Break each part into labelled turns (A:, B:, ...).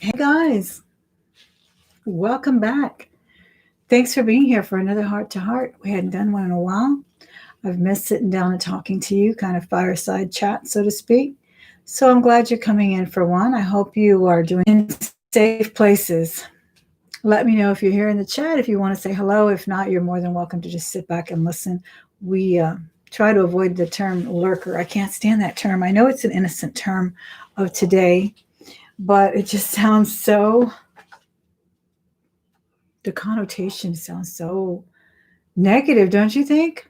A: Hey guys, welcome back. Thanks for being here for another heart to heart. We hadn't done one in a while. I've missed sitting down and talking to you, kind of fireside chat, so to speak. So I'm glad you're coming in for one. I hope you are doing in safe places. Let me know if you're here in the chat, if you want to say hello. If not, you're more than welcome to just sit back and listen. We try to avoid the term lurker. I can't stand that term. I know it's an innocent term of today, but it just sounds so the connotation sounds so negative, don't you think?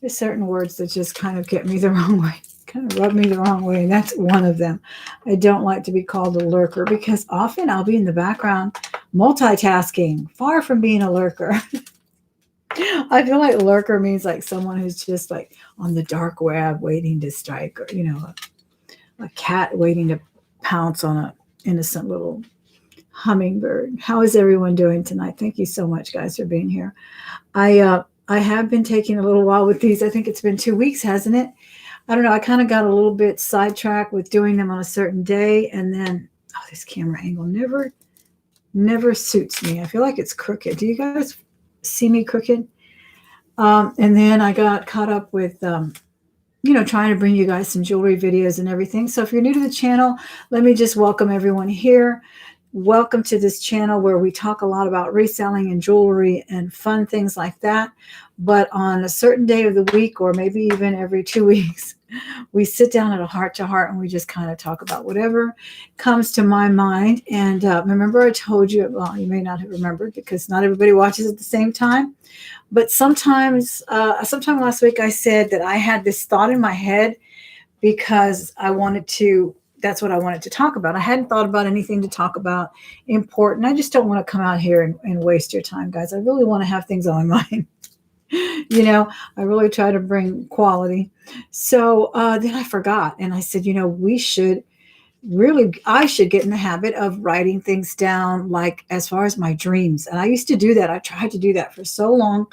A: There's certain words that just kind of get me the wrong way, kind of rub me the wrong way, and that's one of them. I don't like to be called a lurker because often I'll be in the background multitasking, far from being a lurker. I feel like lurker means like someone who's just like on the dark web waiting to strike, or a cat waiting to pounce on a innocent little hummingbird. How is everyone doing tonight? Thank you so much, guys, for being here. I have been taking a little while with these. I think it's been 2 weeks, hasn't it? I don't know. I kind of got a little bit sidetracked with doing them on a certain day, and then this camera angle never suits me. I feel like it's crooked. Do you guys see me crooked? And then I got caught up with trying to bring you guys some jewelry videos and everything. So if you're new to the channel, let me just welcome everyone here. Welcome to this channel where we talk a lot about reselling and jewelry and fun things like that. But on a certain day of the week, or maybe even every 2 weeks, we sit down at a heart to heart and we just kind of talk about whatever comes to my mind. And remember, I told you, well, you may not have remembered because not everybody watches at the same time. But sometime last week, I said that I had this thought in my head because that's what I wanted to talk about. I hadn't thought about anything to talk about important. I just don't want to come out here and waste your time, guys. I really want to have things on my mind. I really try to bring quality. So then I forgot. And I said, I should get in the habit of writing things down, like as far as my dreams. And I used to do that. I tried to do that for so long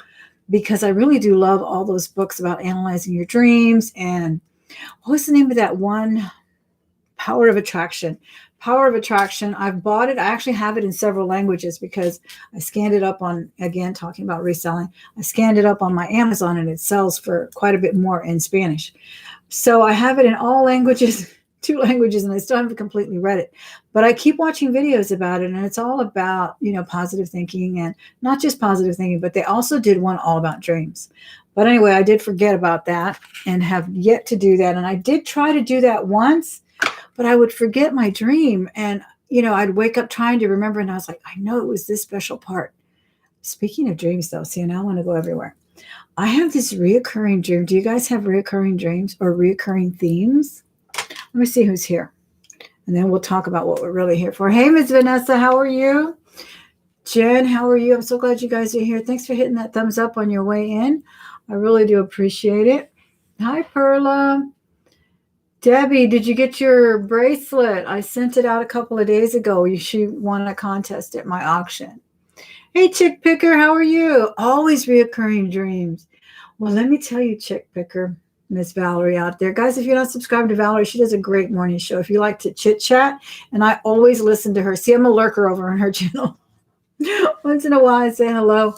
A: because I really do love all those books about analyzing your dreams. And what was the name of that one? Power of Attraction. Power of Attraction. I've bought it. I actually have it in several languages because I scanned it up on, again, talking about reselling. I scanned it up on my Amazon and it sells for quite a bit more in Spanish. So I have it in all languages, 2 languages, and I still haven't completely read it. But I keep watching videos about it, and it's all about, positive thinking, and not just positive thinking, but they also did one all about dreams. But anyway, I did forget about that and have yet to do that. And I did try to do that once, but I would forget my dream, and I'd wake up trying to remember, and I was like, I know it was this special part. Speaking of dreams, though, see, now I want to go everywhere. I have this reoccurring dream. Do you guys have reoccurring dreams or reoccurring themes? Let me see who's here, and then we'll talk about what we're really here for. Hey, Ms. Vanessa, how are you? Jen, how are you? I'm so glad you guys are here. Thanks for hitting that thumbs up on your way in. I really do appreciate it. Hi, Perla. Debbie, did you get your bracelet? I sent it out a couple of days ago. She won a contest at my auction. Hey, Chick Picker, how are you? Always reoccurring dreams. Well, let me tell you, Chick Picker, Miss Valerie out there. Guys, if you're not subscribed to Valerie, she does a great morning show. If you like to chit chat, and I always listen to her. See, I'm a lurker over on her channel. Once in a while, I say hello.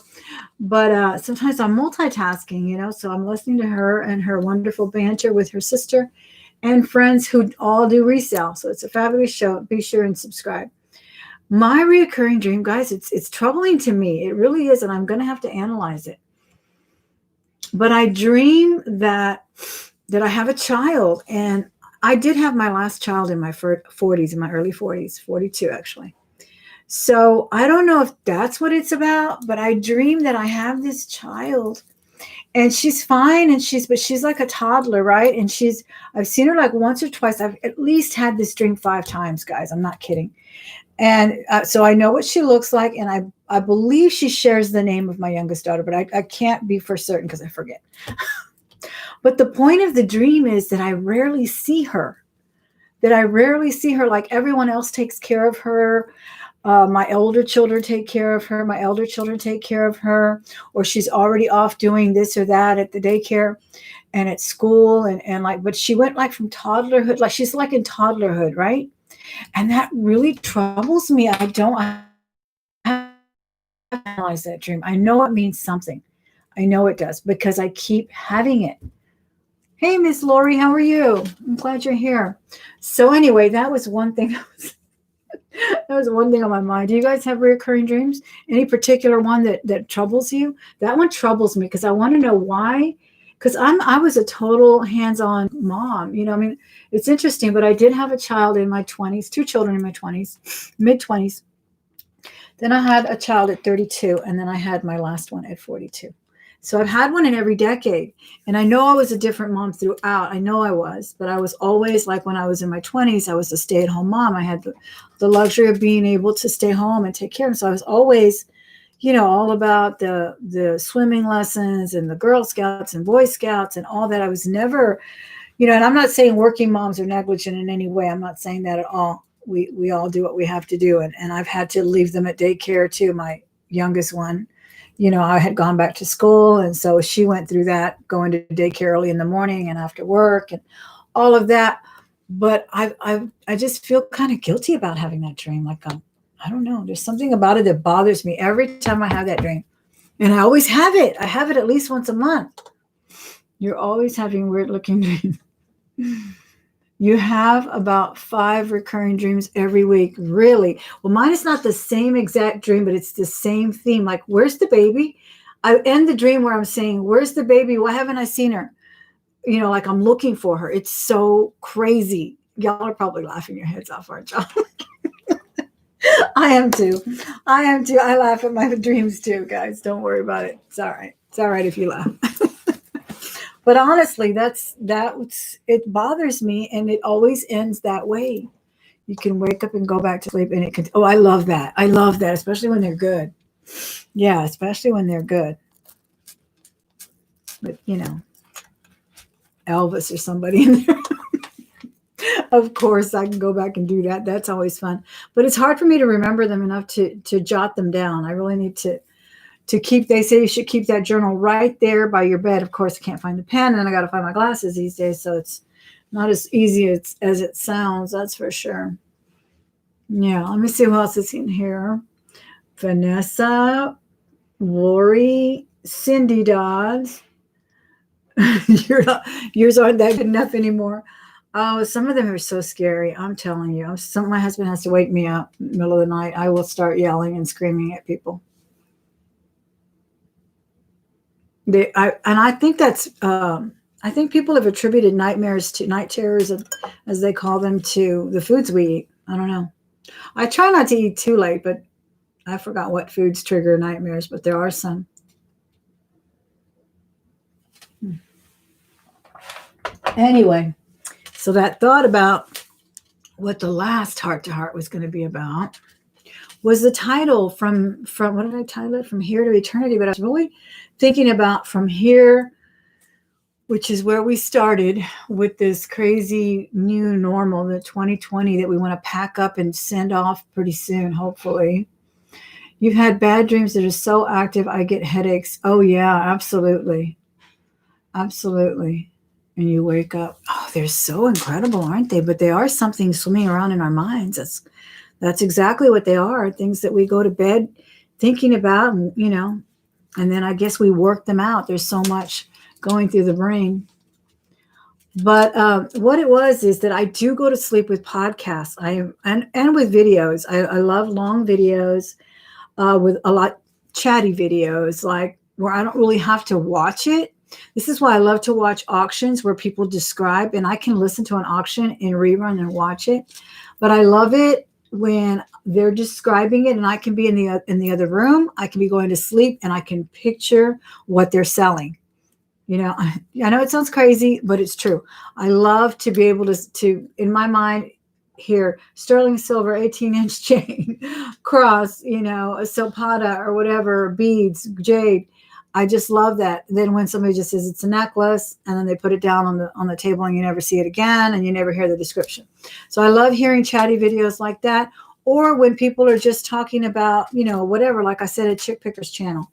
A: But sometimes I'm multitasking, so I'm listening to her and her wonderful banter with her sister and friends who all do resale. So it's a fabulous show. Be sure and subscribe. My reoccurring dream, guys, it's troubling to me. It really is, and I'm going to have to analyze it. But I dream that I have a child, and I did have my last child in my 40s, in my early 40s, 42 actually. So I don't know if that's what it's about, but I dream that I have this child. And she's fine, but she's like a toddler, right? And I've seen her like once or twice. I've at least had this dream 5 times, guys. I'm not kidding. And so I know what she looks like, and I believe she shares the name of my youngest daughter, but I can't be for certain because I forget. But the point of the dream is that I rarely see her, like everyone else takes care of her. My older children take care of her. My elder children take care of her, or she's already off doing this or that at the daycare and at school. But she went like from toddlerhood, like she's like in toddlerhood, right? And that really troubles me. I don't analyze that dream. I know it means something. I know it does because I keep having it. Hey, Miss Lori, how are you? I'm glad you're here. So anyway, that was one thing. That was one thing on my mind. Do you guys have recurring dreams? Any particular one that troubles you? That one troubles me because I want to know why. Because I was a total hands-on mom. I mean, it's interesting, but I did have a child in my 20s, two children in my 20s, mid 20s. Then I had a child at 32, and then I had my last one at 42. So I've had one in every decade. And I know I was a different mom throughout. I know I was, but I was always like when I was in my 20s, I was a stay-at-home mom. I had the luxury of being able to stay home and take care of them. So I was always, all about the swimming lessons and the Girl Scouts and Boy Scouts and all that. I was never, and I'm not saying working moms are negligent in any way. I'm not saying that at all. We all do what we have to do. And I've had to leave them at daycare too. My youngest one, I had gone back to school. And so she went through that, going to daycare early in the morning and after work and all of that. But I just feel kind of guilty about having that dream. Like, I don't know. There's something about it that bothers me every time I have that dream. And I always have it. I have it at least once a month. You're always having weird looking dreams. You have about 5 recurring dreams every week. Really? Well, mine is not the same exact dream, but it's the same theme. Like, where's the baby? I end the dream where I'm saying, where's the baby? Why haven't I seen her? Like I'm looking for her. It's so crazy. Y'all are probably laughing your heads off, aren't y'all? I am too. I laugh at my dreams too, guys. Don't worry about it. It's all right. It's all right if you laugh. But honestly, it bothers me, and it always ends that way. You can wake up and go back to sleep, and it can. Oh, I love that. I love that, especially when they're good. Yeah, especially when they're good. But Elvis or somebody in there. Of course, I can go back and do that. That's always fun. But it's hard for me to remember them enough to jot them down. I really need to keep, they say you should keep that journal right there by your bed. Of course, I can't find the pen, and I got to find my glasses these days. So it's not as easy as it sounds. That's for sure. Yeah. Let me see who else is in here. Vanessa, Lori, Cindy Dodds. Yours aren't that good enough anymore. Oh, some of them are so scary. I'm telling you. My husband has to wake me up in the middle of the night. I will start yelling and screaming at people. I think that's. I think people have attributed nightmares to night terrors, as they call them, to the foods we eat. I don't know. I try not to eat too late, but I forgot what foods trigger nightmares. But there are some. Anyway, so that thought about what the last heart to heart was going to be about was the title from what did I title it? From Here to Eternity. But I was really thinking about from here, which is where we started with this crazy new normal, the 2020 that we want to pack up and send off pretty soon, hopefully. You've had bad dreams that are so active, I get headaches. Oh, yeah, absolutely. Absolutely. And you wake up. Oh, they're so incredible, aren't they? But they are something swimming around in our minds. That's exactly what they are. Things that we go to bed thinking about, and then I guess we work them out. There's so much going through the brain. But what it was is that I do go to sleep with podcasts. And with videos. I love long videos with a lot chatty videos, like where I don't really have to watch it. This is why I love to watch auctions where people describe, and I can listen to an auction in rerun and watch it. But I love it when they're describing it, and I can be in the other room. I can be going to sleep, and I can picture what they're selling. I know it sounds crazy, but it's true. I love to be able to in my mind hear sterling silver 18-inch chain, cross, a silpada or whatever, beads, jade. I just love that. Then when somebody just says it's a necklace, and then they put it down on the table, and you never see it again, and you never hear the description. So I love hearing chatty videos like that. Or when people are just talking about, whatever, like I said, a Chick Picker's channel,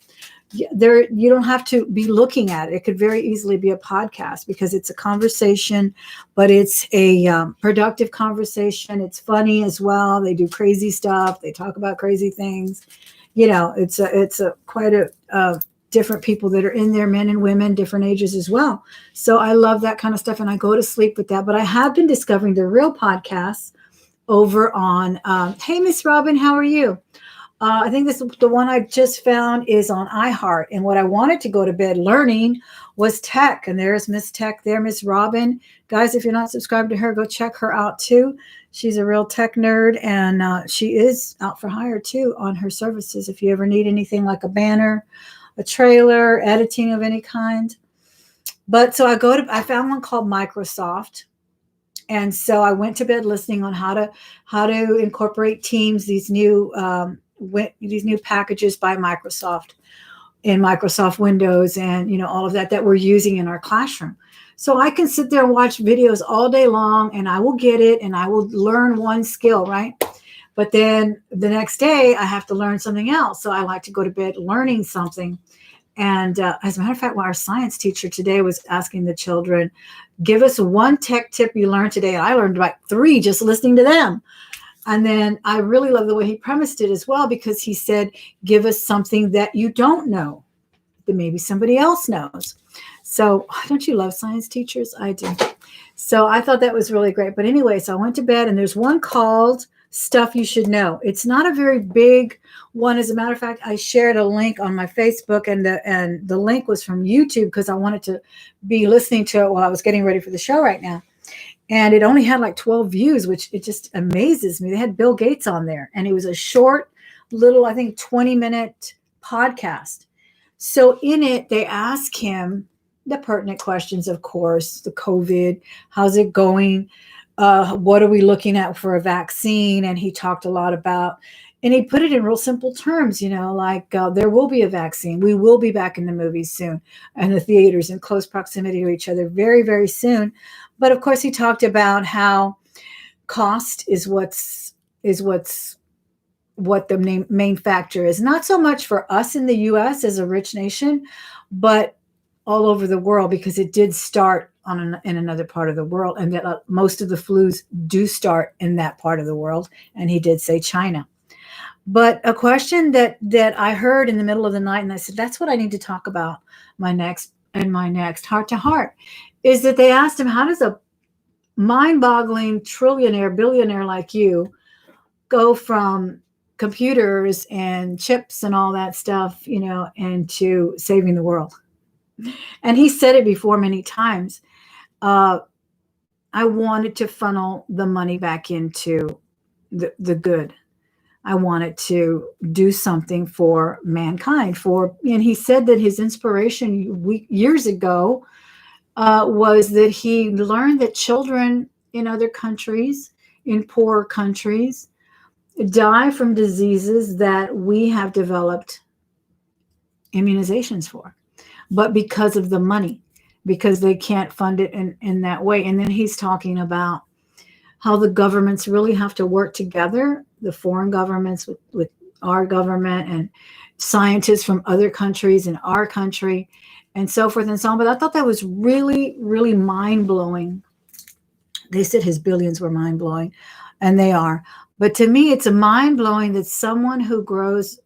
A: there, you don't have to be looking at it. It could very easily be a podcast because it's a conversation, but it's a productive conversation. It's funny as well. They do crazy stuff. They talk about crazy things. It's a quite a different people that are in there, men and women, different ages as well. So I love that kind of stuff, and I go to sleep with that. But I have been discovering the real podcasts over on, hey, Miss Robin, how are you? I think the one I just found is on iHeart. And what I wanted to go to bed learning was tech. And there's Miss Tech there, Miss Robin. Guys, if you're not subscribed to her, go check her out too. She's a real tech nerd, and she is out for hire too on her services. If you ever need anything like a banner, a trailer, editing of any kind. But so I found one called Microsoft. And so I went to bed listening on how to incorporate Teams, these new packages by Microsoft in Microsoft Windows, and all of that we're using in our classroom. So I can sit there and watch videos all day long, and I will get it, and I will learn one skill, right? But then the next day I have to learn something else. So I like to go to bed learning something. And as a matter of fact, our science teacher today was asking the children, give us one tech tip you learned today. And I learned about 3 just listening to them. And then I really love the way he premised it as well, because he said, give us something that you don't know that maybe somebody else knows. So don't you love science teachers? I do. So I thought that was really great. But anyway, so I went to bed, and there's one called Stuff You Should Know. It's not a very big one. As a matter of fact, I shared a link on my Facebook, and the link was from YouTube because I wanted to be listening to it while I was getting ready for the show right now. And it only had like 12 views, which it just amazes me. They had Bill Gates on there, and it was a short little, I think 20-minute podcast. So in it, they ask him the pertinent questions, of course, the COVID, how's it going? What are we looking at for a vaccine? And he talked a lot about, and he put it in real simple terms, like there will be a vaccine. We will be back in the movies soon, and the theaters in close proximity to each other very, very soon. But of course, he talked about how cost is what the main factor is. Not so much for us in the U.S. as a rich nation, but all over the world, because it did start in another part of the world, and that most of the flus do start in that part of the world. And he did say China. But a question that I heard in the middle of the night, and I said, that's what I need to talk about my next heart to heart, is that they asked him, how does a mind-boggling trillionaire, billionaire like you go from computers and chips and all that stuff, into saving the world? And he said it before many times. I wanted to funnel the money back into the good. I wanted to do something for mankind. And he said that his inspiration years ago was that he learned that children in other countries, in poorer countries, die from diseases that we have developed immunizations for, but because of the money, because they can't fund it in that way. And then he's talking about how the governments really have to work together, the foreign governments with our government, and scientists from other countries in our country, and so forth and so on. But I thought that was really, really mind-blowing. They said his billions were mind-blowing, and they are. But to me, it's a mind-blowing that someone who grows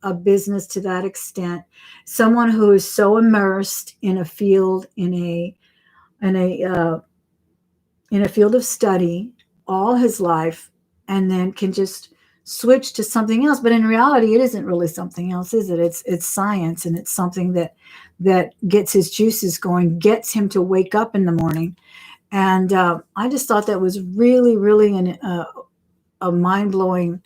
A: a business to that extent, someone who is so immersed in a field, in a field of study all his life, and then can just switch to something else. But in reality, it isn't really something else, is it? It's science, and it's something that gets his juices going, gets him to wake up in the morning. And I just thought that was really, really a mind-blowing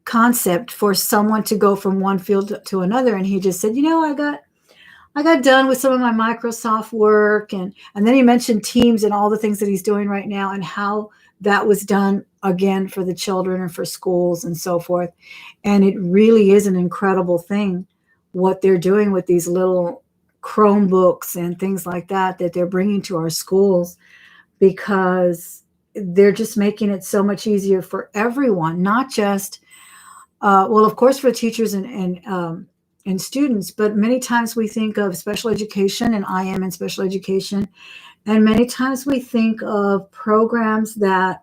A: concept for someone to go from one field to another. And he just said, I got done with some of my Microsoft work, and then he mentioned Teams and all the things that he's doing right now, and how that was done again for the children and for schools and so forth. And it really is an incredible thing what they're doing with these little Chromebooks and things like that they're bringing to our schools, because they're just making it so much easier for everyone, not just, well, of course, for teachers and and students, but many times we think of special education, and I am in special education, and many times we think of programs that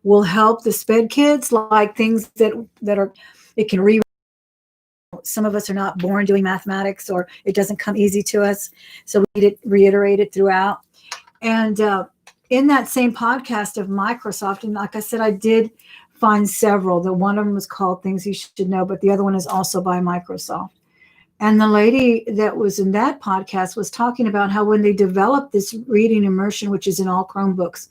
A: will help the SPED kids, like things that are, it can re some of us are not born doing mathematics, or it doesn't come easy to us, so we need to reiterate it throughout. And in that same podcast of Microsoft, and like I said, I did find several. The one of them was called Things You Should Know, but the other one is also by Microsoft. And the lady that was in that podcast was talking about how when they developed this reading immersion, which is in all Chromebooks,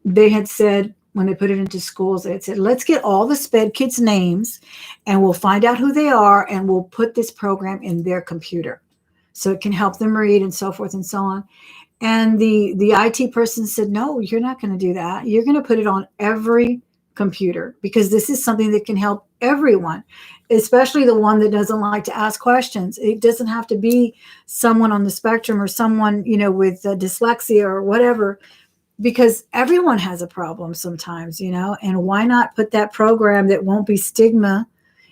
A: they had said, when they put it into schools, they had said, let's get all the SPED kids' names and we'll find out who they are and we'll put this program in their computer so it can help them read and so forth and so on. And the IT person said, no, you're not going to do that. You're going to put it on every computer because this is something that can help everyone, especially the one that doesn't like to ask questions. It doesn't have to be someone on the spectrum or someone, with dyslexia or whatever, because everyone has a problem sometimes, and why not put that program that won't be stigma?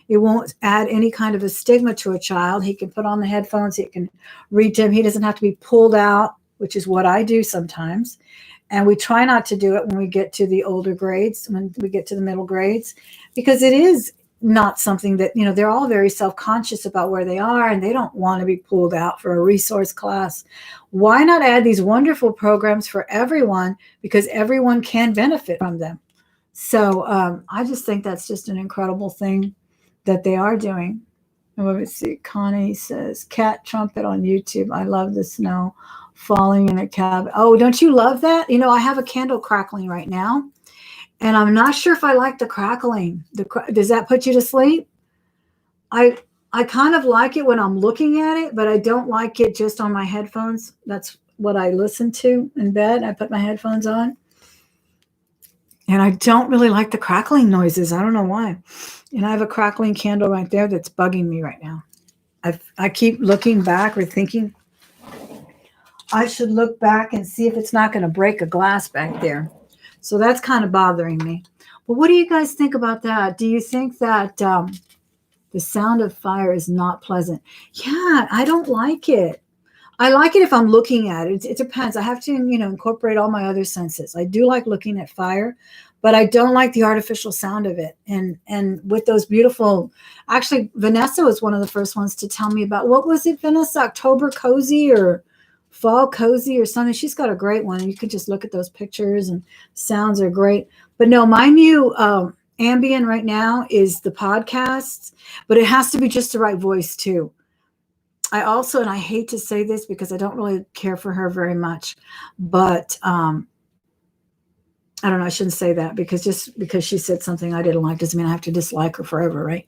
A: It won't add any kind of a stigma to a child. He can put on the headphones. He can read to him. He doesn't have to be pulled out, which is what I do sometimes. And we try not to do it when we get to the older grades, when we get to the middle grades, because it is not something that, they're all very self-conscious about where they are and they don't want to be pulled out for a resource class. Why not add these wonderful programs for everyone, because everyone can benefit from them? So I just think that's just an incredible thing that they are doing. And let me see. Connie says, cat trumpet on YouTube. I love the snow falling in a cabin. Oh, don't you love that? I have a candle crackling right now, and I'm not sure if I like the crackling. Does that put you to sleep? I kind of like it when I'm looking at it, but I don't like it just on my headphones. That's what I listen to in bed. I put my headphones on. And I don't really like the crackling noises. I don't know why. And I have a crackling candle right there that's bugging me right now. I keep looking back or thinking I should look back and see if it's not going to break a glass back there. So that's kind of bothering me. But what do you guys think about that? Do you think that the sound of fire is not pleasant? Yeah, I don't like it. I like it if I'm looking at it. It depends. I have to, incorporate all my other senses. I do like looking at fire, but I don't like the artificial sound of it. And with those beautiful, actually, Vanessa was one of the first ones to tell me about, what was it, Vanessa? October Cozy or Fall Cozy or something. She's got a great one. You could just look at those pictures and sounds are great. But no, my new ambient right now is the podcasts, but it has to be just the right voice too. I also, and I hate to say this because I don't really care for her very much, but I don't know, I shouldn't say that, because just because she said something I didn't like doesn't mean I have to dislike her forever, right?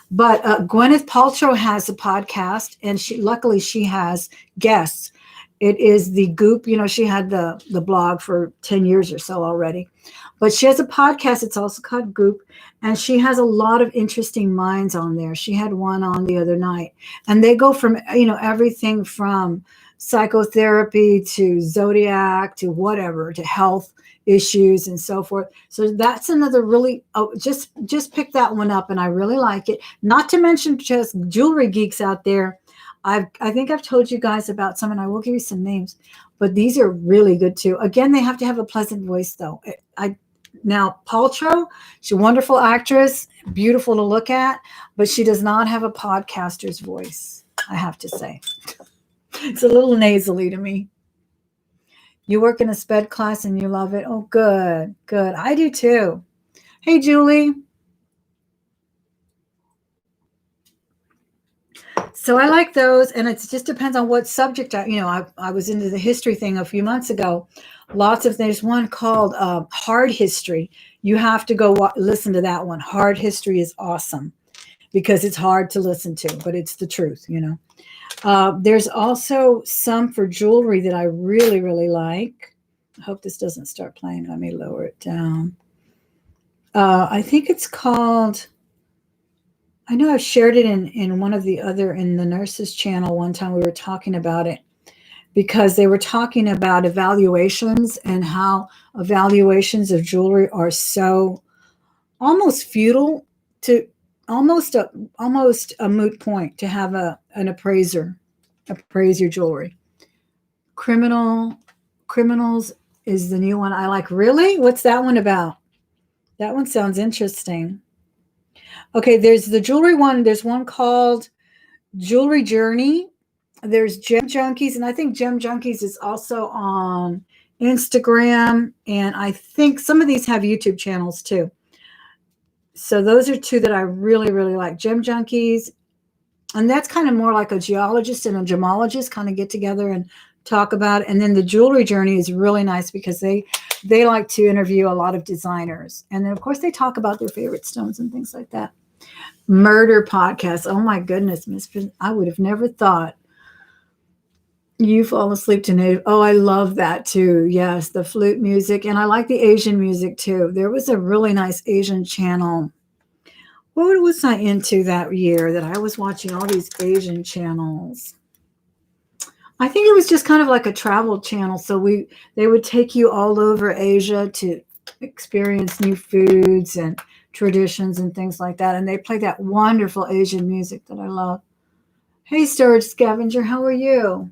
A: But Gwyneth Paltrow has a podcast, and luckily she has guests. It is the Goop. She had the blog for 10 years or so already. But she has a podcast. It's also called Goop. And she has a lot of interesting minds on there. She had one on the other night. And they go from, everything from psychotherapy to zodiac to whatever, to health issues and so forth. So that's another really, just pick that one up. And I really like it. Not to mention just jewelry geeks out there. I think I've told you guys about some, and I will give you some names, but these are really good too. Again, they have to have a pleasant voice though. Now, Paltrow, she's a wonderful actress, beautiful to look at, but she does not have a podcaster's voice, I have to say. It's a little nasally to me. You work in a SPED class and you love it. Oh, good, good. I do too. Hey, Julie. So I like those, and it just depends on what subject. I was into the history thing a few months ago. There's one called Hard History. You have to go listen to that one. Hard History is awesome because it's hard to listen to, but it's the truth, There's also some for jewelry that I really, really like. I hope this doesn't start playing. Let me lower it down. I think it's called... I know I've shared it in one of the other, in the nurses channel one time. We were talking about it because they were talking about evaluations and how evaluations of jewelry are so almost futile almost a moot point to have an appraiser appraise your jewelry. Criminals is the new one I like. Really? What's that one about? That one sounds interesting. Okay, there's the jewelry one. There's one called Jewelry Journey. There's Gem Junkies, and I think Gem Junkies is also on Instagram, and I think some of these have YouTube channels too. So those are two that I really, really like. Gem Junkies, and that's kind of more like a geologist and a gemologist kind of get together and talk about it. And then the Jewelry Journey is really nice because they like to interview a lot of designers, and then of course they talk about their favorite stones and things like that. Murder podcast. Oh my goodness, Miss, I would have never thought you fall asleep to native. Oh, I love that too. Yes, the flute music, and I like the Asian music too. There was a really nice Asian channel. What was I into that year that I was watching all these Asian channels? I think it was just kind of like a travel channel. So they would take you all over Asia to experience new foods and traditions and things like that. And they play that wonderful Asian music that I love. Hey, Storage Scavenger, how are you?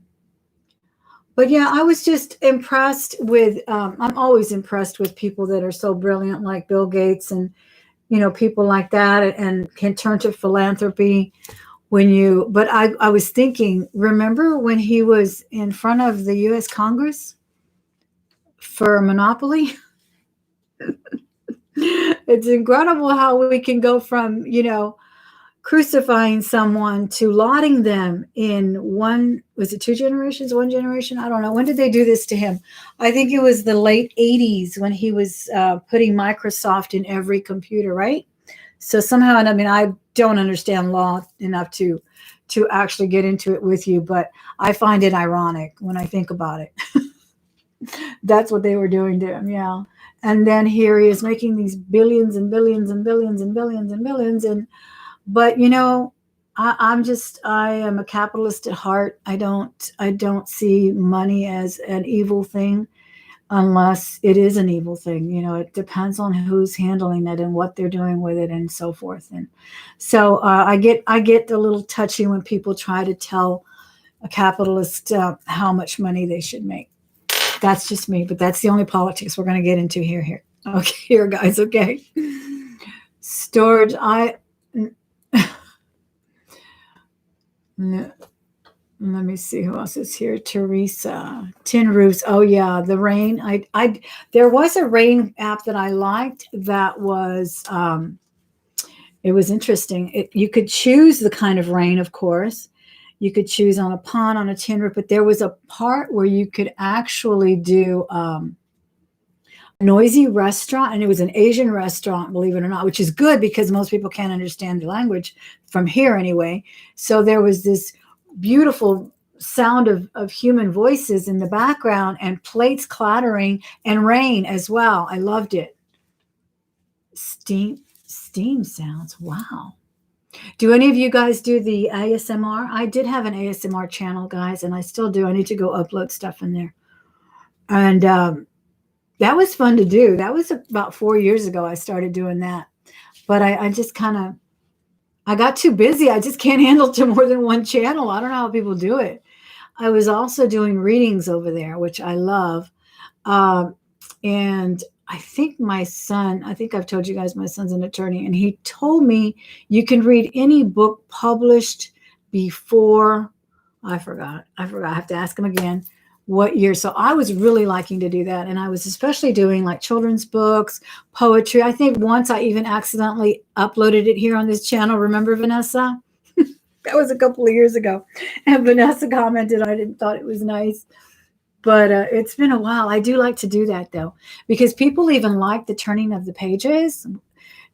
A: But yeah, I was just impressed with, I'm always impressed with people that are so brilliant like Bill Gates and, people like that and can turn to philanthropy but I was thinking, remember when he was in front of the U.S. Congress for Monopoly? It's incredible how we can go from, crucifying someone to lauding them in one generation? I don't know. When did they do this to him? I think it was the late 80s when he was putting Microsoft in every computer, right? So somehow, and I mean, I don't understand law enough to actually get into it with you, but I find it ironic when I think about it. That's what they were doing to him, yeah. And then here he is making these billions and billions and billions and billions and billions. But I am a capitalist at heart. I don't see money as an evil thing unless it is an evil thing. It depends on who's handling it and what they're doing with it and so forth. And so I get a little touchy when people try to tell a capitalist how much money they should make. That's just me, but that's the only politics we're going to get into here. Okay, here, guys. Okay. Storage. Let me see who else is here. Teresa, Tin Roofs. Oh yeah, the rain. There was a rain app that I liked. That was it was interesting. You could choose the kind of rain, of course. You could choose on a pond, on a tin roof, but there was a part where you could actually do a noisy restaurant, and it was an Asian restaurant, believe it or not, which is good because most people can't understand the language from here anyway. So there was this beautiful sound of human voices in the background and plates clattering and rain as well. I loved it. Steam sounds. Wow. Do any of you guys do the ASMR? I did have an ASMR channel, guys, and I still do. I need to go upload stuff in there. And that was fun to do. That was about 4 years ago I started doing that. But I just I got too busy. I just can't handle to more than one channel. I don't know how people do it. I was also doing readings over there, which I love. And I think I've told you guys my son's an attorney, and he told me you can read any book published before, I forgot. I have to ask him again what year. So I was really liking to do that. And I was especially doing like children's books, poetry. I think once I even accidentally uploaded it here on this channel. Remember, Vanessa? That was a couple of years ago. And Vanessa commented, I didn't thought it was nice. But it's been a while. I do like to do that, though, because people even like the turning of the pages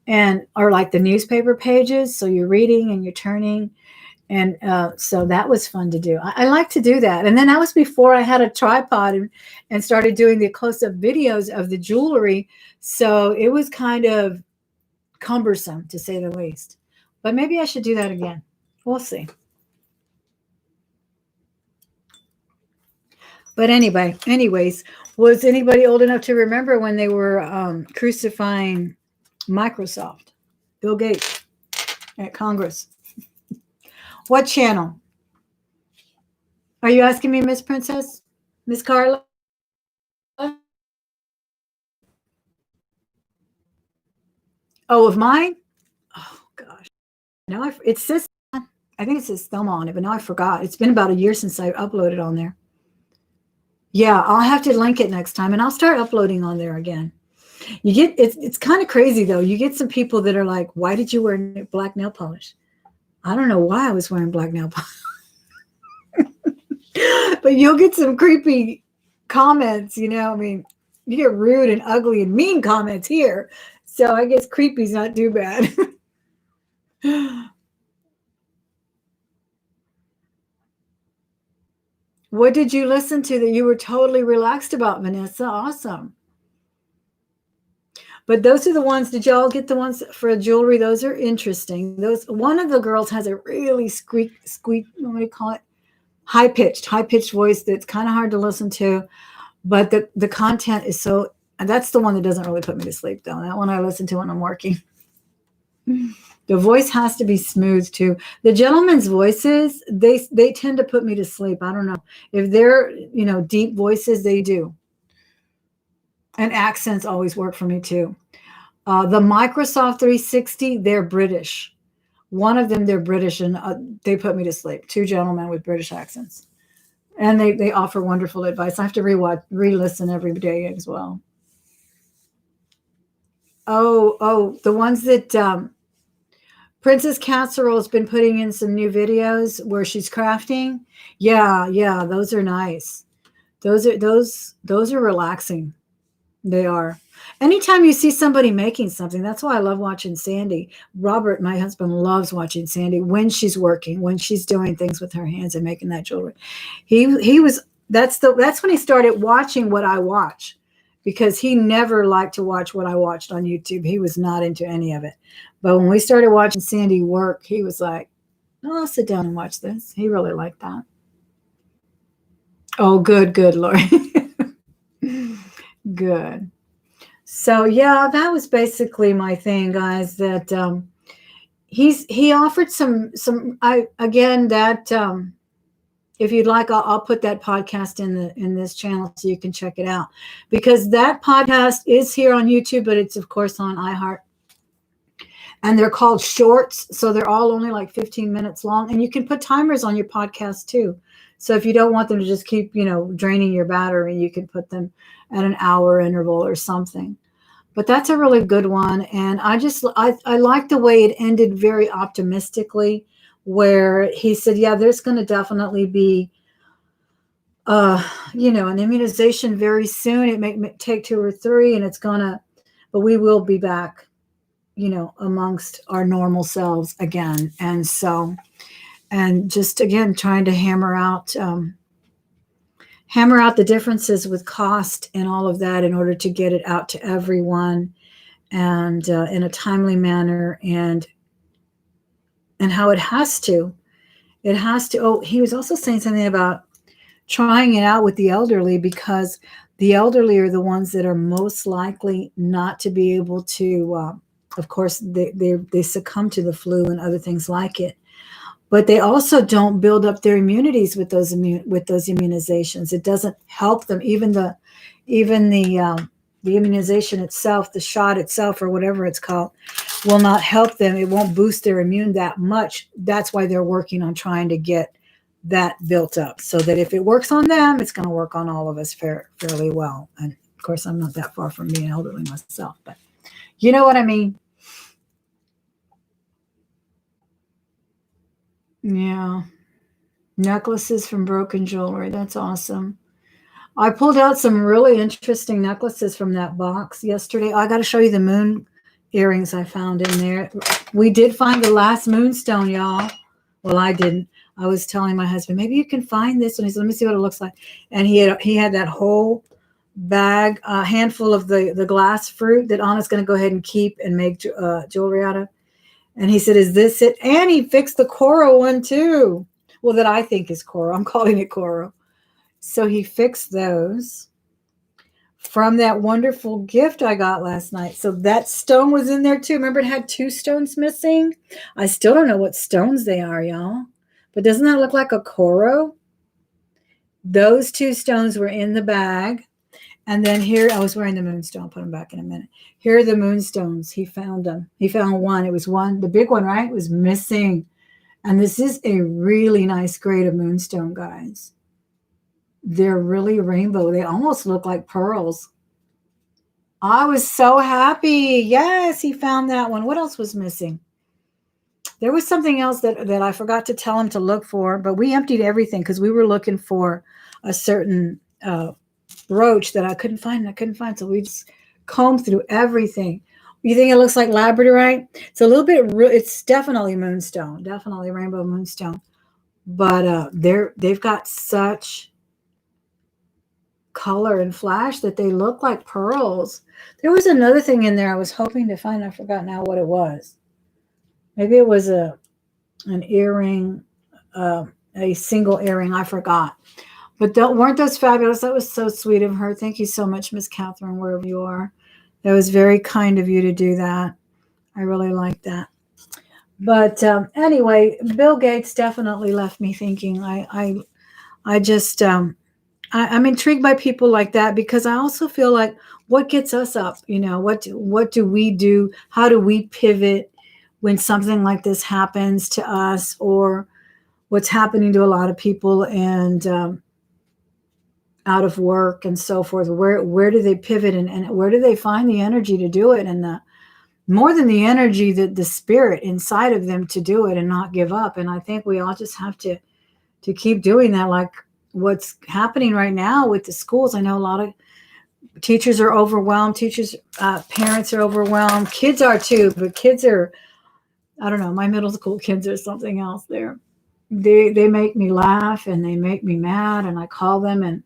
A: or like the newspaper pages. So you're reading and you're turning. And so that was fun to do. I like to do that. And then that was before I had a tripod and started doing the close-up videos of the jewelry. So it was kind of cumbersome, to say the least. But maybe I should do that again. We'll see. But anyways, was anybody old enough to remember when they were crucifying Microsoft? Bill Gates. at Congress. What channel? Are you asking me, Miss Princess? Miss Carla? Oh, of mine? Oh, gosh. Now it says, I think it says Thelma on it, but now I forgot. It's been about a year since I uploaded on there. Yeah, I'll have to link it next time, and I'll start uploading on there again. You get it's kind of crazy though. You get some people that are like, "Why did you wear black nail polish?" I don't know why I was wearing black nail polish, but you'll get some creepy comments. I mean, you get rude and ugly and mean comments here, so I guess creepy's not too bad. What did you listen to that you were totally relaxed about, Vanessa? Awesome. But those are the ones. Did y'all get the ones for jewelry? Those are interesting. One of the girls has a really squeak. What do you call it? High pitched voice that's kind of hard to listen to. But the content is so. And that's the one that doesn't really put me to sleep, though. That one I listen to when I'm working. The voice has to be smooth too. The gentlemen's voices, they tend to put me to sleep. I don't know if they're deep voices. They do. And accents always work for me too. The Microsoft 360, they're British. One of them, they're British, and they put me to sleep. Two gentlemen with British accents. And they offer wonderful advice. I have to re-listen every day as well. Oh, the ones that Princess Casserole's been putting in some new videos where she's crafting. Yeah, those are nice. Those are relaxing. They are. Anytime you see somebody making something, that's why I love watching Sandy. Robert, my husband, loves watching Sandy when she's working, when she's doing things with her hands and making that jewelry. That's when he started watching what I watch, because he never liked to watch what I watched on YouTube. He was not into any of it. But when we started watching Sandy work, he was like, "Oh, I'll sit down and watch this." He really liked that. Oh, good, Lori. Good. So yeah, that was basically my thing, guys. That he offered some if you'd like, I'll put that podcast in this channel so you can check it out, because that podcast is here on YouTube, but it's of course on iHeart, and they're called shorts, so they're all only like 15 minutes long, and you can put timers on your podcast too. So if you don't want them to just keep draining your battery, you can put them at an hour interval or something. But that's a really good one. And I like the way it ended very optimistically, where he said, yeah, there's going to definitely be, an immunization very soon. It may take 2 or 3, but we will be back, amongst our normal selves again. And just, again, trying to hammer out the differences with cost and all of that in order to get it out to everyone, and in a timely manner, and how it has to. Oh, he was also saying something about trying it out with the elderly, because the elderly are the ones that are most likely not to be able to, of course, they succumb to the flu and other things like it. But they also don't build up their immunities with those immunizations. It doesn't help them. Even the immunization itself, the shot itself, or whatever it's called, will not help them. It won't boost their immune that much. That's why they're working on trying to get that built up, so that if it works on them, it's going to work on all of us fairly well. And of course, I'm not that far from being elderly myself, but you know what I mean. Yeah. Necklaces from broken jewelry. That's awesome. I pulled out some really interesting necklaces from that box yesterday. I got to show you the moon earrings I found in there. We did find the last moonstone, y'all. Well, I didn't. I was telling my husband, maybe you can find this one. He said, let me see what it looks like. And he had that whole bag, a handful of the glass fruit that Anna's going to go ahead and keep and make jewelry out of. And he said, is this it? And he fixed the coral one too. Well, that I think is coral. I'm calling it coral. So he fixed those. from that wonderful gift I got last night. So that stone was in there too. Remember, it had 2 stones missing? I still don't know what stones they are, y'all. But doesn't that look like a coral? Those 2 stones were in the bag. And then here, I was wearing the moonstone. I'll put them back in a minute. Here are the moonstones. He found them. He found one. It was one, the big one, right? Was missing. And this is a really nice grade of moonstone, guys. They're really rainbow. They almost look like pearls. I was so happy. Yes, he found that one. What else was missing? There was something else that I forgot to tell him to look for, but we emptied everything because we were looking for a certain brooch that I couldn't find. So we just combed through everything. You think it looks like labradorite? It's a little bit. It's definitely moonstone, definitely rainbow moonstone. But they've got such color and flash that they look like pearls. There was another thing in there I was hoping to find. I forgot now what it was. Maybe it was an earring, a single earring. I forgot. But weren't those fabulous? That was so sweet of her. Thank you so much, Miss Catherine, wherever you are. That was very kind of you to do that. I really like that. But anyway, Bill Gates definitely left me thinking. I just I'm intrigued by people like that because I also feel like what gets us up? What do we do? How do we pivot when something like this happens to us, or what's happening to a lot of people and out of work and so forth? Where do they pivot and where do they find the energy to do it? And more than the energy, the spirit inside of them to do it and not give up. And I think we all just have to keep doing that. Like what's happening right now with the schools. I know a lot of teachers are overwhelmed. Parents are overwhelmed. Kids are too, but kids are, I don't know, my middle school kids are something else there. They make me laugh and they make me mad, and I call them and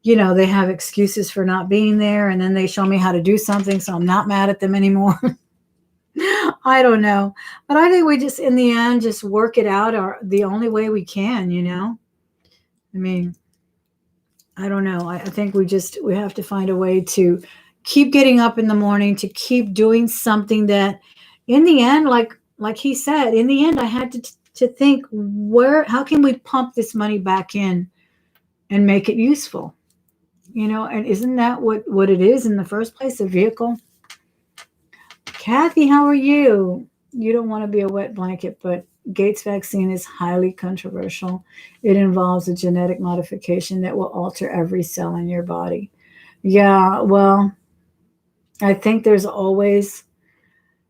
A: they have excuses for not being there, and then they show me how to do something, so I'm not mad at them anymore. I don't know. But I think we just, in the end, just work it out the only way we can, I mean, I don't know. I think we have to find a way to keep getting up in the morning, to keep doing something that in the end, like he said, in the end, I had to think how can we pump this money back in and make it useful? And isn't that what it is in the first place, a vehicle? Kathy, how are you? You don't want to be a wet blanket, but Gates vaccine is highly controversial. It involves a genetic modification that will alter every cell in your body. Yeah, well, I think there's always,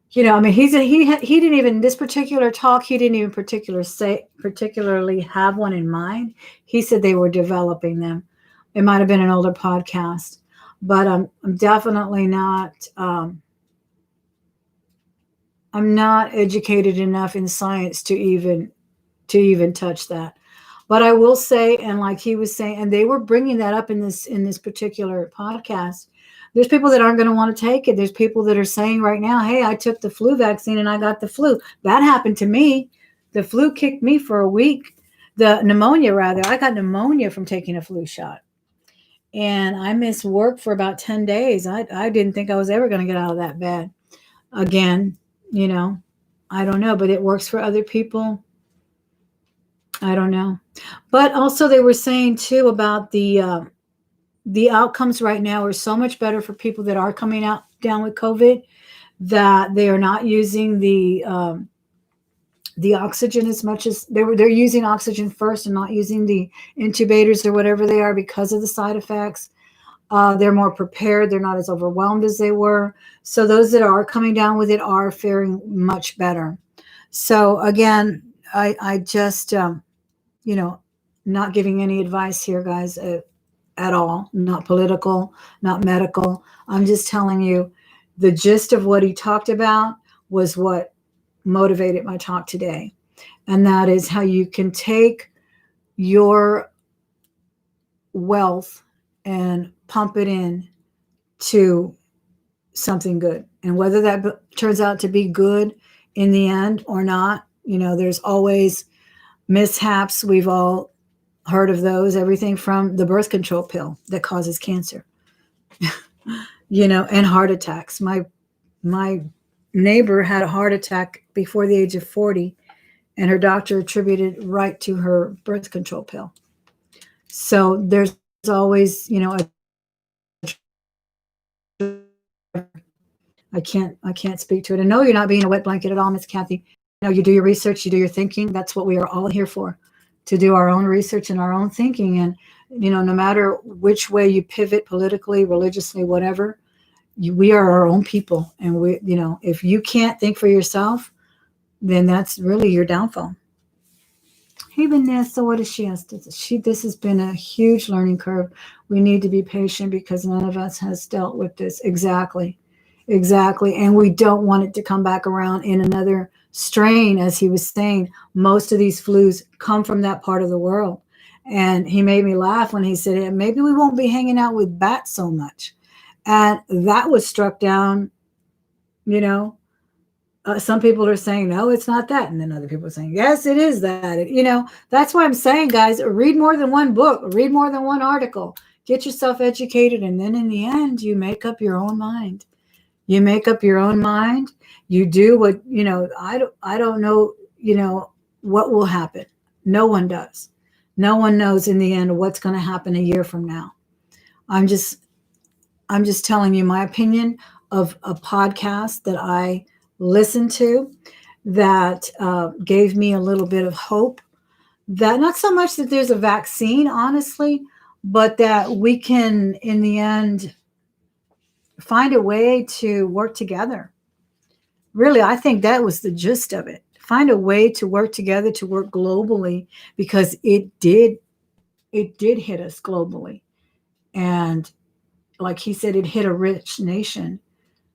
A: he didn't even, this particular talk, he didn't even particularly have one in mind. He said they were developing them. It might have been an older podcast, but I'm definitely not, I'm not educated enough in science to even touch that. But I will say, and like he was saying, and they were bringing that up in this particular podcast, there's people that aren't going to want to take it. There's people that are saying right now, hey, I took the flu vaccine and I got the flu. That happened to me. The flu kicked me for a week. The pneumonia, rather. I got pneumonia from taking a flu shot. And I missed work for about 10 days. I didn't think I was ever going to get out of that bed again. I don't know, but it works for other people. I don't know. But also they were saying too about the outcomes right now are so much better for people that are coming down with COVID, that they are not using the oxygen as much as they're using oxygen first and not using the intubators or whatever they are because of the side effects. They're more prepared. They're not as overwhelmed as they were. So those that are coming down with it are faring much better. So again, I just, not giving any advice here, guys, at all. Not political, not medical. I'm just telling you the gist of what he talked about was what motivated my talk today. And that is how you can take your wealth and pump it in to something good. And whether that turns out to be good in the end or not, there's always mishaps. We've all heard of those, everything from the birth control pill that causes cancer. and heart attacks. My neighbor had a heart attack before the age of 40, and her doctor attributed right to her birth control pill. So there's always, I can't speak to it. And no, you're not being a wet blanket at all, Miss Kathy. You do your research, you do your thinking. That's what we are all here for, to do our own research and our own thinking. And no matter which way you pivot politically, religiously, whatever, we are our own people. And if you can't think for yourself, then that's really your downfall. Hey, Vanessa, what does she ask? This has been a huge learning curve. We need to be patient because none of us has dealt with this. Exactly. Exactly. And we don't want it to come back around in another strain. As he was saying, most of these flus come from that part of the world. And he made me laugh when he said, "Yeah, maybe we won't be hanging out with bats so much." And that was struck down, you know, some people are saying, no, it's not that. And then other people are saying, yes, it is that. That's why I'm saying, guys, read more than one book, read more than one article, get yourself educated. And then in the end, you make up your own mind. You make up your own mind. You do what, I don't know, what will happen. No one does. No one knows in the end what's going to happen a year from now. I'm just telling you my opinion of a podcast that I listened to that gave me a little bit of hope, that not so much that there's a vaccine, honestly, but that we can, in the end, find a way to work together. Really, I think that was the gist of it. Find a way to work together, to work globally, because it did hit us globally. And like he said, it hit a rich nation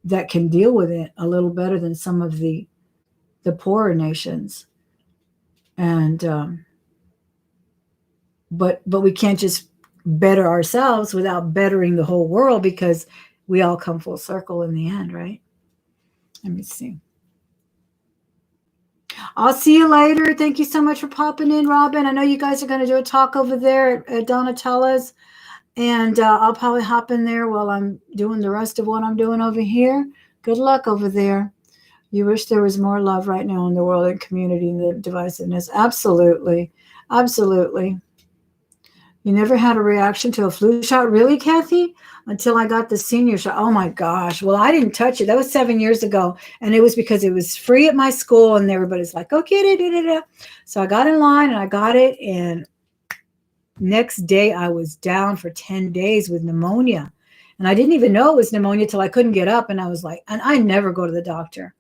A: that can deal with it a little better than some of the poorer nations. And but we can't just better ourselves without bettering the whole world, because we all come full circle in the end, right? Let me see. I'll see you later. Thank you so much for popping in, Robin. I know you guys are going to do a talk over there at Donatella's, and I'll probably hop in there while I'm doing the rest of what I'm doing over here. Good luck over there. You wish there was more love right now in the world and community and the divisiveness. Absolutely. Absolutely. You never had a reaction to a flu shot? Really, Kathy? Until I got the senior shot. Oh my gosh. Well, I didn't touch it. That was 7 years ago. And it was because it was free at my school and everybody's like, go get it. So I got in line and I got it. And next day I was down for 10 days with pneumonia. And I didn't even know it was pneumonia till I couldn't get up. And I was like, and I never go to the doctor.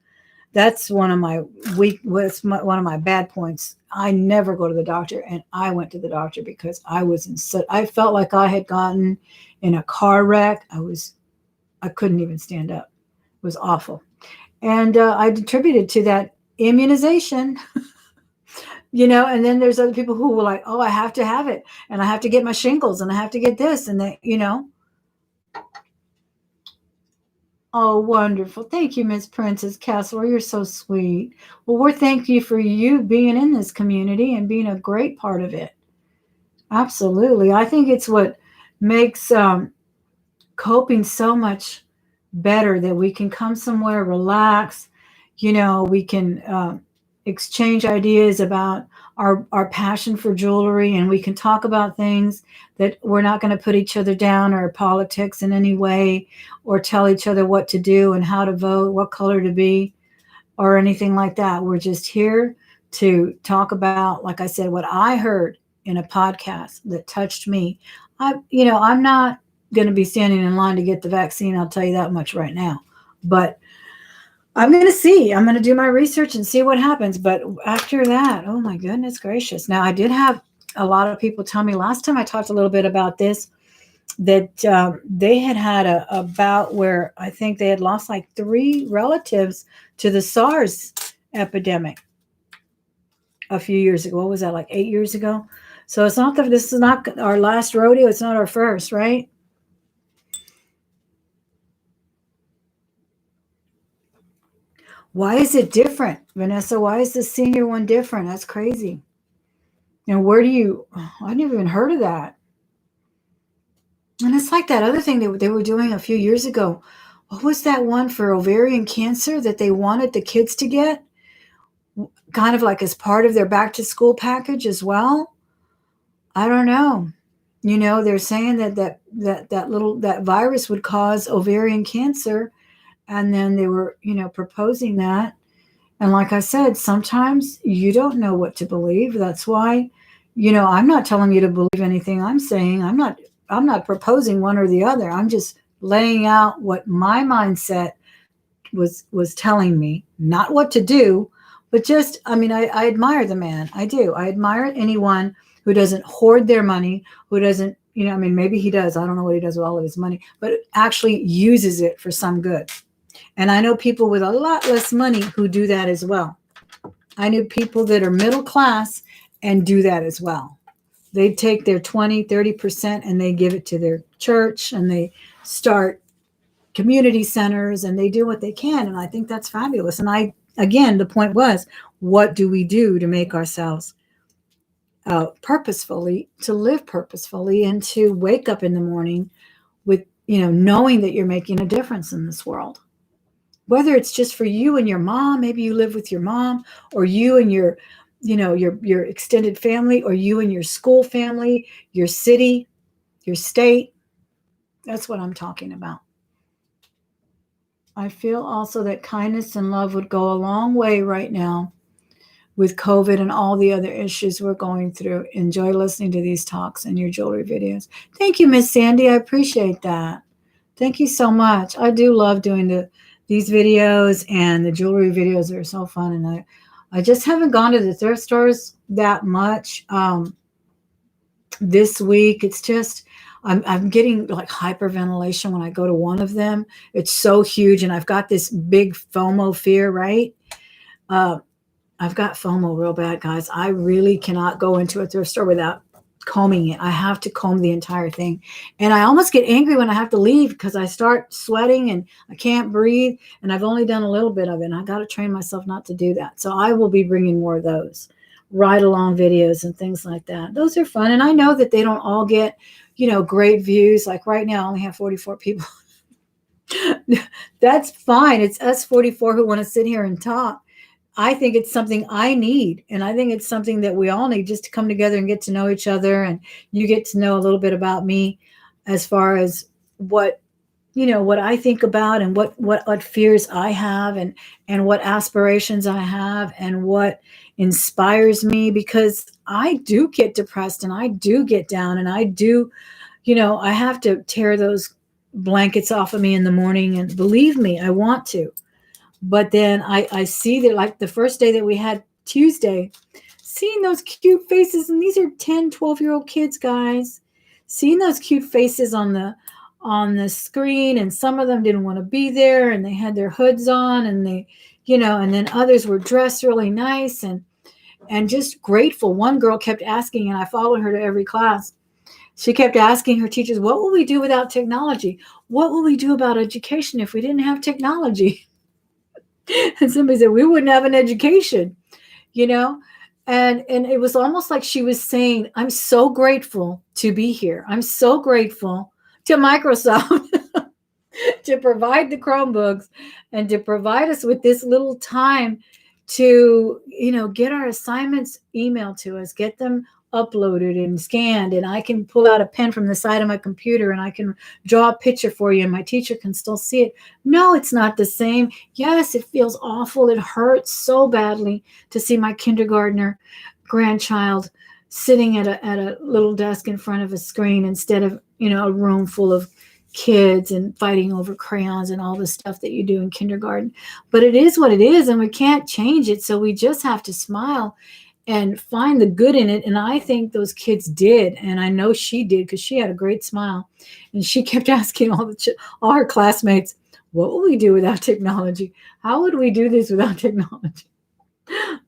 A: That's one of my one of my bad points. I never go to the doctor, and I went to the doctor because I felt like I had gotten in a car wreck. I couldn't even stand up. It was awful. And I attributed to that immunization, and then there's other people who were like, oh, I have to have it, and I have to get my shingles, and I have to get this, and that, Oh, wonderful. Thank you, Miss Princess Castle. You're so sweet. Well, we're thank you for you being in this community and being a great part of it. Absolutely. I think it's what makes coping so much better, that we can come somewhere, relax, we can exchange ideas about our passion for jewelry, and we can talk about things that we're not going to put each other down or politics in any way, or tell each other what to do and how to vote, what color to be, or anything like that. We're just here to talk about, like I said, what I heard in a podcast that touched me. I'm not going to be standing in line to get the vaccine. I'll tell you that much right now. But I'm going to see. I'm going to do my research and see what happens. But after that, oh my goodness gracious. Now, I did have a lot of people tell me last time I talked a little bit about this, that they had a bout where I think they had lost like 3 relatives to the SARS epidemic a few years ago. What was that, like 8 years ago? So this is not our last rodeo. It's not our first, right? Why is it different, Vanessa? Why is the senior one different? That's crazy. And I never even heard of that. And it's like that other thing they were doing a few years ago. What was that one for ovarian cancer that they wanted the kids to get? Kind of like as part of their back to school package as well. I don't know. They're saying that virus would cause ovarian cancer, and then they were, proposing that. And like I said, sometimes you don't know what to believe. That's why, I'm not telling you to believe anything I'm saying. I'm not proposing one or the other. I'm just laying out what my mindset was telling me, not what to do, but just, I admire the man. I do. I admire anyone who doesn't hoard their money, who doesn't, maybe he does. I don't know what he does with all of his money, but actually uses it for some good. And I know people with a lot less money who do that as well. I know people that are middle class and do that as well. They take their 20, 30% and they give it to their church, and they start community centers, and they do what they can. And I think that's fabulous. And again, the point was, what do we do to make ourselves purposefully, to live purposefully, and to wake up in the morning with, knowing that you're making a difference in this world? Whether it's just for you and your mom, maybe you live with your mom, or you and your extended family, or you and your school family, your city, your state. That's what I'm talking about. I feel also that kindness and love would go a long way right now with COVID and all the other issues we're going through. Enjoy listening to these talks and your jewelry videos. Thank you, Miss Sandy. I appreciate that. Thank you so much. I do love doing these videos, and the jewelry videos are so fun. And I just haven't gone to the thrift stores that much this week. It's just, I'm getting like hyperventilation when I go to one of them. It's so huge, and I've got this big FOMO fear, right? I've got FOMO real bad, guys. I really cannot go into a thrift store without combing it. I have to comb the entire thing. And I almost get angry when I have to leave, because I start sweating and I can't breathe. And I've only done a little bit of it. And I got to train myself not to do that. So I will be bringing more of those ride along videos and things like that. Those are fun. And I know that they don't all get, great views. Like right now, I only have 44 people. That's fine. It's us 44 who want to sit here and talk. I think it's something I need. And I think it's something that we all need, just to come together and get to know each other. And you get to know a little bit about me as far as what I think about, and what fears I have, and what aspirations I have, and what inspires me, because I do get depressed, and I do get down, and I do, I have to tear those blankets off of me in the morning. And believe me, I want to. But then I see that, like the first day that we had, Tuesday, seeing those cute faces, and these are 10, 12-year-old kids, guys, seeing those cute faces on the screen, and some of them didn't want to be there, and they had their hoods on, and they, and then others were dressed really nice, and just grateful. One girl kept asking, and I followed her to every class. She kept asking her teachers, what will we do without technology? What will we do about education if we didn't have technology? And somebody said, we wouldn't have an education, and it was almost like she was saying, I'm so grateful to be here. I'm so grateful to Microsoft to provide the Chromebooks, and to provide us with this little time to, get our assignments emailed to us, get them uploaded and scanned, and I can pull out a pen from the side of my computer, and I can draw a picture for you, and my teacher can still see it. No, it's not the same. Yes, it feels awful. It hurts so badly to see my kindergartner grandchild sitting at a little desk in front of a screen, instead of, a room full of kids and fighting over crayons and all the stuff that you do in kindergarten. But it is what it is, and we can't change it. So we just have to smile and find the good in it. And I think those kids did. And I know she did, because she had a great smile. And she kept asking all her classmates, what will we do without technology? How would we do this without technology?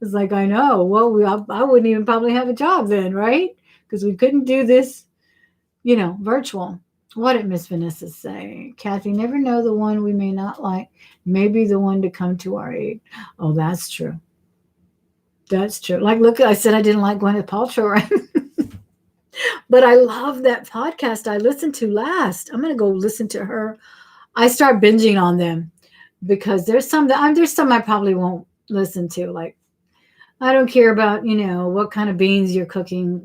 A: It's like, I know. Well, I wouldn't even probably have a job then, right? Because we couldn't do this, virtual. What did Miss Vanessa say? Kathy, never know the one we may not like. Maybe the one to come to our aid. Oh, that's true. That's true. Like, look, I said I didn't like Gwyneth Paltrow, right? But I love that podcast I listened to last. I'm going to go listen to her. I start binging on them because there's some I probably won't listen to. Like, I don't care about, what kind of beans you're cooking,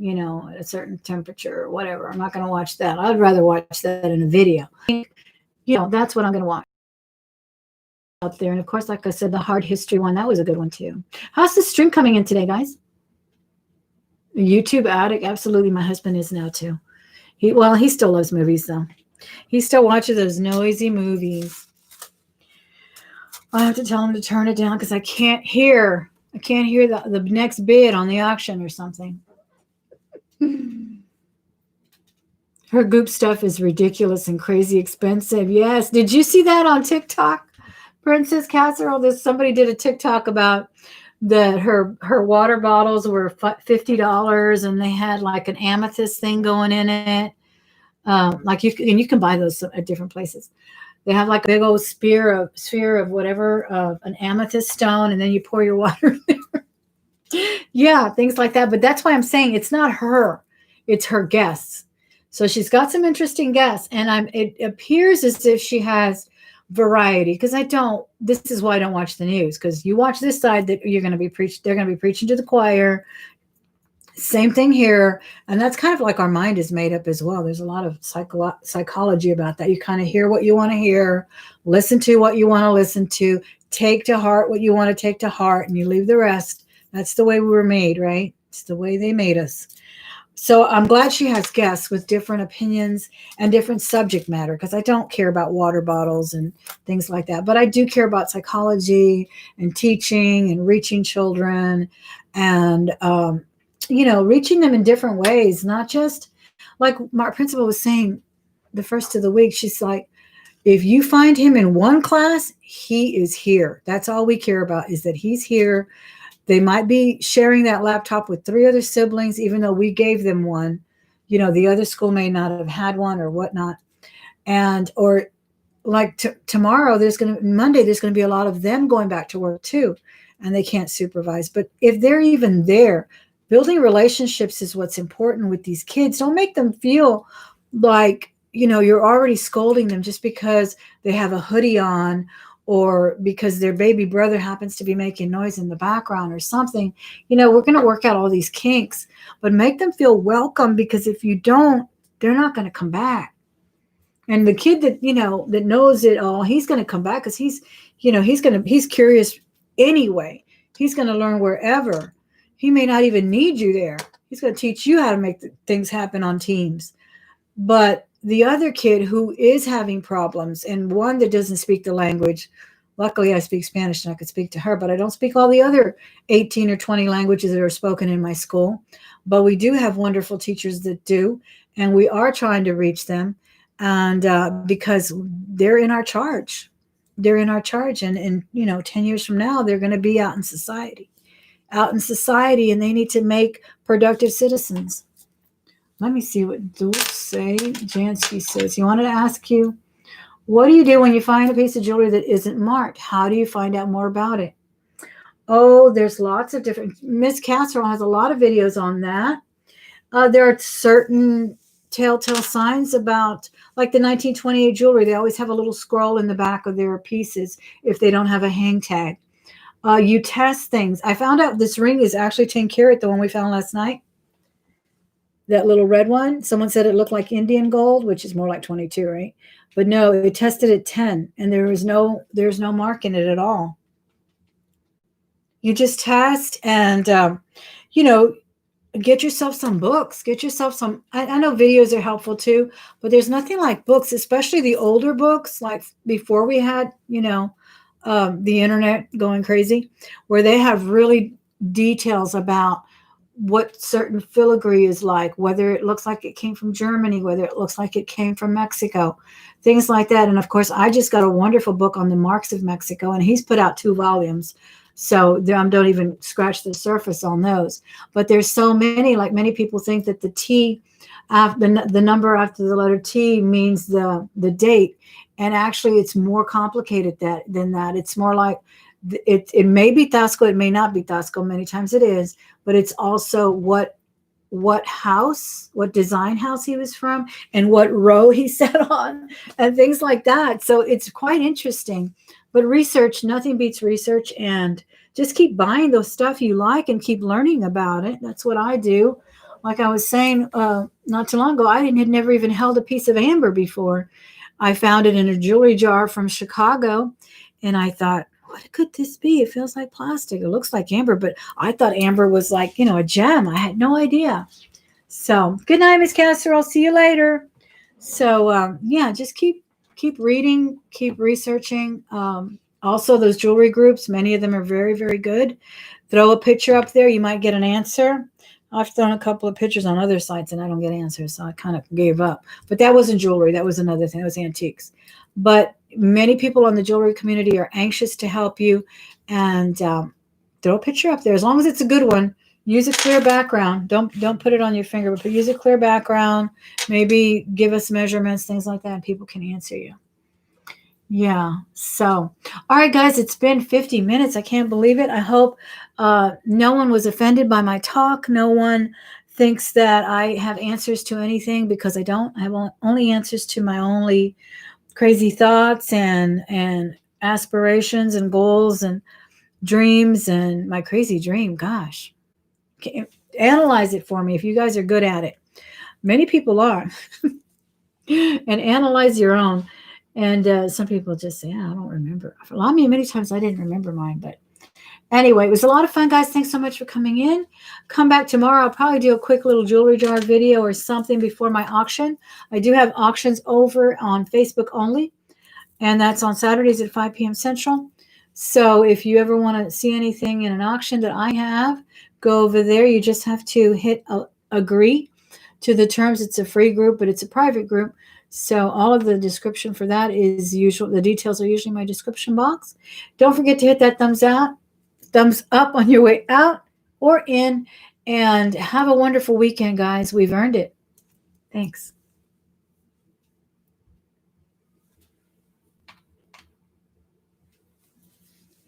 A: at a certain temperature or whatever. I'm not going to watch that. I'd rather watch that in a video. That's what I'm going to watch out there. And of course, like I said, the hard history one, that was a good one too. How's the stream coming in today, guys? YouTube addict. Absolutely. My husband is now too. He still loves movies though. He still watches those noisy movies. I have to tell him to turn it down because I can't hear the next bid on the auction or something. Her goop stuff is ridiculous and crazy expensive. Yes. Did you see that on TikTok? Princess Casserole, somebody did a TikTok about that her water bottles were $50 and they had like an amethyst thing going in it. Like you can buy those at different places. They have like a big old sphere of whatever, an amethyst stone, and then you pour your water in there. Yeah, things like that. But that's why I'm saying it's not her, it's her guests. So she's got some interesting guests, and it appears as if she has variety, because this is why I don't watch the news, because you watch this side that they're going to be preaching to the choir. Same thing here. And that's kind of like our mind is made up as well. There's a lot of psychology about that. You kind of hear what you want to hear, listen to what you want to listen to, take to heart what you want to take to heart, and you leave the rest. That's the way we were made, right? It's the way they made us. So I'm glad she has guests with different opinions and different subject matter, because I don't care about water bottles and things like that. But I do care about psychology and teaching and reaching children and, reaching them in different ways, not just like my principal was saying the first of the week. She's like, if you find him in one class, he is here. That's all we care about, is that he's here. They might be sharing that laptop with 3 other siblings, even though we gave them one. The other school may not have had one or whatnot. Or like tomorrow, Monday, there's going to be a lot of them going back to work too, and they can't supervise. But if they're even there, building relationships is what's important with these kids. Don't make them feel like, you're already scolding them just because they have a hoodie on, or because their baby brother happens to be making noise in the background or something. We're going to work out all these kinks, but make them feel welcome, because if you don't, they're not going to come back. And the kid that, that knows it all, he's going to come back because he's curious anyway. He's going to learn wherever. He may not even need you there. He's going to teach you how to make things happen on teams. But the other kid who is having problems, and one that doesn't speak the language, luckily I speak Spanish and I could speak to her, but I don't speak all the other 18 or 20 languages that are spoken in my school. But we do have wonderful teachers that do, and we are trying to reach them. And because they're in our charge. They're in our charge. And 10 years from now, they're going to be out in society, and they need to make productive citizens. Let me see what Dulce Jansky says. He wanted to ask you, what do you do when you find a piece of jewelry that isn't marked? How do you find out more about it? Oh, there's lots of different. Miss Casserole has a lot of videos on that. There are certain telltale signs about, like the 1928 jewelry. They always have a little scroll in the back of their pieces if they don't have a hang tag. You test things. I found out this ring is actually 10 karat, the one we found last night. That little red one. Someone said it looked like Indian gold, which is more like 22, right? But no, it tested at 10, and there's no mark in it at all. You just test, and get yourself some books. Get yourself some. I know videos are helpful too, but there's nothing like books, especially the older books, like before we had the internet going crazy, where they have really details about what certain filigree is like, whether it looks like it came from Germany, whether it looks like it came from Mexico, things like that. And of course, I just got a wonderful book on the marks of Mexico, and he's put out 2 volumes. So don't even scratch the surface on those. But there's so many, like many people think that the T, the number after the letter T means the date. And actually, it's more complicated than that. It's more like, it may be Tasco, it may not be Tasco. Many times it is, but it's also what what house, what design house he was from, and what row he sat on, and things like that. So it's quite interesting. But research, nothing beats research, and just keep buying those stuff you like and keep learning about it. That's what I do. Like I was saying not too long ago, had never even held a piece of amber before. I found it in a jewelry jar from Chicago, and I thought, what could this be? It feels like plastic. It looks like amber, but I thought amber was like, a gem. I had no idea. So good night, Miss Casserole. See you later. So yeah, just keep reading, keep researching. Also, those jewelry groups, many of them are very, very good. Throw a picture up there, you might get an answer. I've thrown a couple of pictures on other sites and I don't get answers, so I kind of gave up. But that wasn't jewelry. That was another thing. It was antiques. But many people in the jewelry community are anxious to help you, and throw a picture up there as long as it's a good one. Use a clear background. Don't put it on your finger, but use a clear background. Maybe give us measurements, things like that, and people can answer you. Yeah. So, all right, guys, it's been 50 minutes. I can't believe it. I hope no one was offended by my talk. No one thinks that I have answers to anything, because I don't. I have only answers to my only crazy thoughts and aspirations and goals and dreams, and my crazy dream. Gosh, analyze it for me if you guys are good at it. Many people are. And analyze your own. And some people just say, I don't remember. For many times I didn't remember mine. But anyway, it was a lot of fun, guys. Thanks so much for coming in. Come back tomorrow. I'll probably do a quick little jewelry jar video or something before my auction. I do have auctions over on Facebook only, and that's on Saturdays at 5 p.m. Central. So if you ever want to see anything in an auction that I have, go over there. You just have to hit agree to the terms. It's a free group, but it's a private group. So all of the description for that is usual. The details are usually in my description box. Don't forget to hit that thumbs up on your way out or in, and have a wonderful weekend, guys. We've earned it. Thanks.